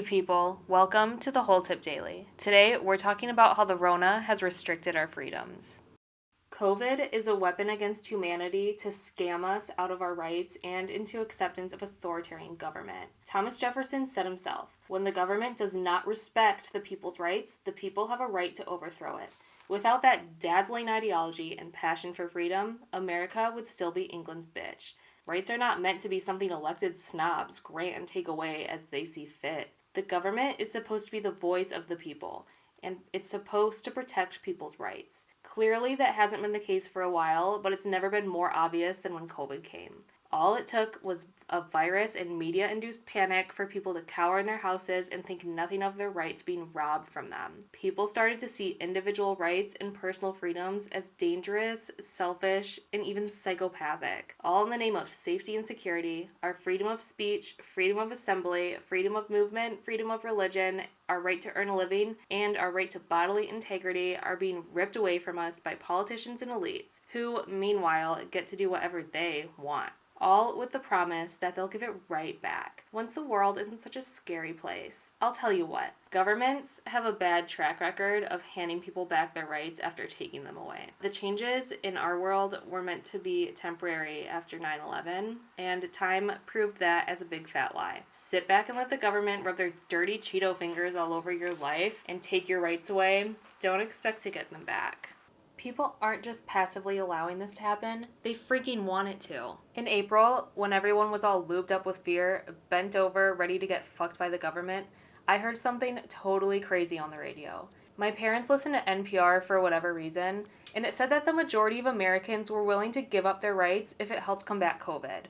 Hey people, welcome to the Whole Tip Daily. Today we're talking about how the Rona has restricted our freedoms. COVID is a weapon against humanity to scam us out of our rights and into acceptance of authoritarian government. Thomas Jefferson said himself, when the government does not respect the people's rights, the people have a right to overthrow it. Without that dazzling ideology and passion for freedom, America would still be England's bitch. Rights are not meant to be something elected snobs grant and take away as they see fit. The government is supposed to be the voice of the people, and it's supposed to protect people's rights. Clearly, that hasn't been the case for a while, but it's never been more obvious than when COVID came. All it took was a virus and media-induced panic for people to cower in their houses and think nothing of their rights being robbed from them. People started to see individual rights and personal freedoms as dangerous, selfish, and even psychopathic, all in the name of safety and security. Our freedom of speech, freedom of assembly, freedom of movement, freedom of religion, our right to earn a living, and our right to bodily integrity are being ripped away from us by politicians and elites, who, meanwhile, get to do whatever they want. All with the promise that they'll give it right back once the world isn't such a scary place. I'll tell you what, governments have a bad track record of handing people back their rights after taking them away. The changes in our world were meant to be temporary after 9/11, and time proved that as a big fat lie. Sit back and let the government rub their dirty Cheeto fingers all over your life and take your rights away. Don't expect to get them back. People aren't just passively allowing this to happen, they freaking want it to. In April, when everyone was all looped up with fear, bent over, ready to get fucked by the government, I heard something totally crazy on the radio. My parents listen to NPR for whatever reason, and it said that the majority of Americans were willing to give up their rights if it helped combat COVID.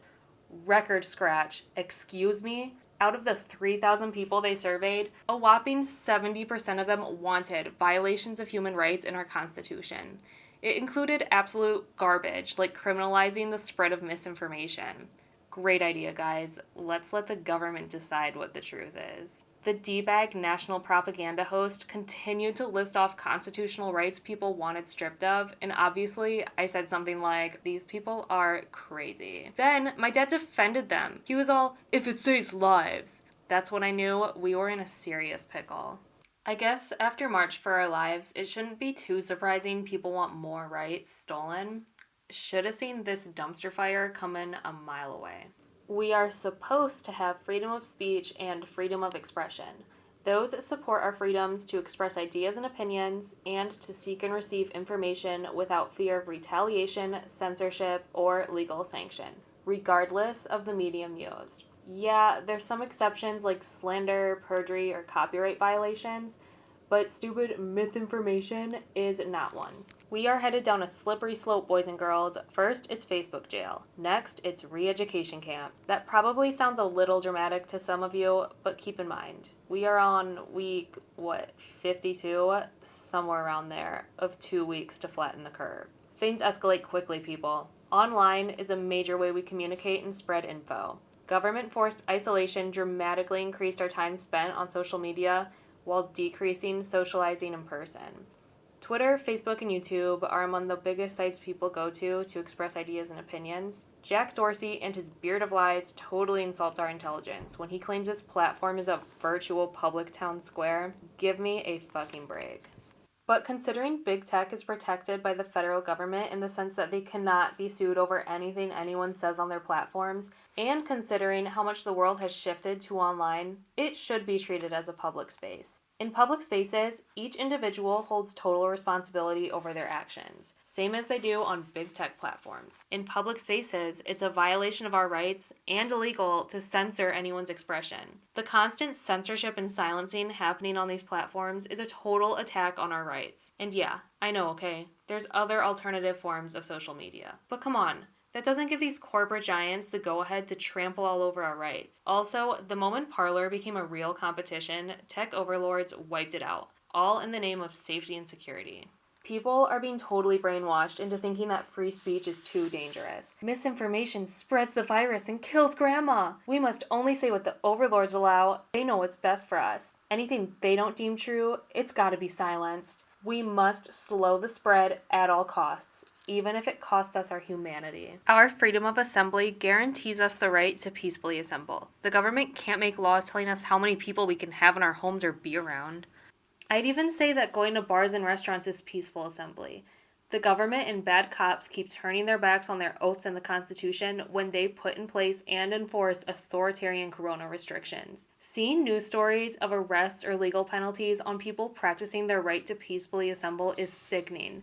Record scratch. Excuse me? Out of the 3,000 people they surveyed, a whopping 70% of them wanted violations of human rights in our Constitution. It included absolute garbage, like criminalizing the spread of misinformation. Great idea, guys. Let's let the government decide what the truth is. The D-bag national propaganda host continued to list off constitutional rights people wanted stripped of, and obviously I said something like, these people are crazy. Then my dad defended them. He was all, if it saves lives. That's when I knew we were in a serious pickle. I guess after March for Our Lives, it shouldn't be too surprising people want more rights stolen. Should have seen this dumpster fire coming a mile away. We are supposed to have freedom of speech and freedom of expression. Those support our freedoms to express ideas and opinions and to seek and receive information without fear of retaliation, censorship, or legal sanction, regardless of the medium used. Yeah, there's some exceptions like slander, perjury, or copyright violations, but stupid misinformation is not one. We are headed down a slippery slope, boys and girls. First, it's Facebook jail. Next, it's re-education camp. That probably sounds a little dramatic to some of you, but keep in mind, we are on week, 52? Somewhere around there, of 2 weeks to flatten the curve. Things escalate quickly, people. Online is a major way we communicate and spread info. Government-forced isolation dramatically increased our time spent on social media while decreasing socializing in person. Twitter, Facebook, and YouTube are among the biggest sites people go to express ideas and opinions. Jack Dorsey and his beard of lies totally insults our intelligence when he claims his platform is a virtual public town square. Give me a fucking break. But considering big tech is protected by the federal government in the sense that they cannot be sued over anything anyone says on their platforms, and considering how much the world has shifted to online, it should be treated as a public space. In public spaces, each individual holds total responsibility over their actions, same as they do on big tech platforms. In public spaces, it's a violation of our rights and illegal to censor anyone's expression. The constant censorship and silencing happening on these platforms is a total attack on our rights. And yeah, I know, okay, there's other alternative forms of social media. But come on. That doesn't give these corporate giants the go-ahead to trample all over our rights. Also, the moment Parler became a real competition, tech overlords wiped it out, all in the name of safety and security. People are being totally brainwashed into thinking that free speech is too dangerous. Misinformation spreads the virus and kills grandma. We must only say what the overlords allow. They know what's best for us. Anything they don't deem true, it's gotta be silenced. We must slow the spread at all costs, even if it costs us our humanity. Our freedom of assembly guarantees us the right to peacefully assemble. The government can't make laws telling us how many people we can have in our homes or be around. I'd even say that going to bars and restaurants is peaceful assembly. The government and bad cops keep turning their backs on their oaths and the Constitution when they put in place and enforce authoritarian corona restrictions. Seeing news stories of arrests or legal penalties on people practicing their right to peacefully assemble is sickening.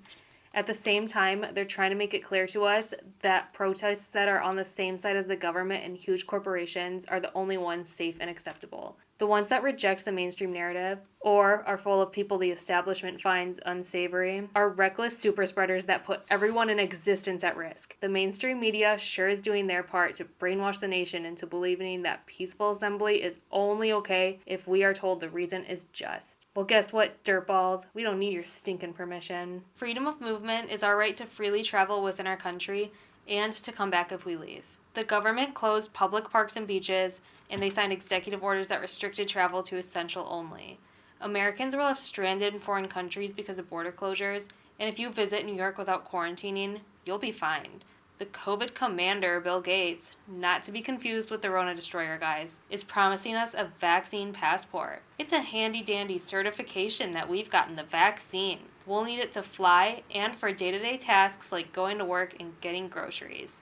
At the same time, they're trying to make it clear to us that protests that are on the same side as the government and huge corporations are the only ones safe and acceptable. The ones that reject the mainstream narrative, or are full of people the establishment finds unsavory, are reckless superspreaders that put everyone in existence at risk. The mainstream media sure is doing their part to brainwash the nation into believing that peaceful assembly is only okay if we are told the reason is just. Well, guess what, dirtballs? We don't need your stinking permission. Freedom of movement is our right to freely travel within our country and to come back if we leave. The government closed public parks and beaches, and they signed executive orders that restricted travel to essential only. Americans were left stranded in foreign countries because of border closures, and if you visit New York without quarantining, you'll be fined. The COVID commander, Bill Gates, not to be confused with the Rona Destroyer, guys, is promising us a vaccine passport. It's a handy-dandy certification that we've gotten the vaccine. We'll need it to fly and for day-to-day tasks like going to work and getting groceries.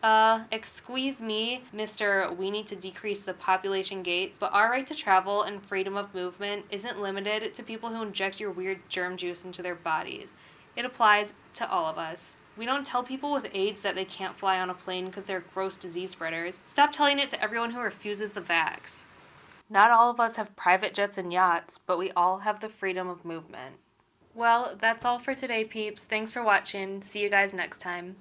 Excuse me, Mr. We need to decrease the population Gates, but our right to travel and freedom of movement isn't limited to people who inject your weird germ juice into their bodies. It applies to all of us. We don't tell people with AIDS that they can't fly on a plane because they're gross disease spreaders. Stop telling it to everyone who refuses the vax. Not all of us have private jets and yachts, but we all have the freedom of movement. Well, that's all for today, peeps. Thanks for watching. See you guys next time.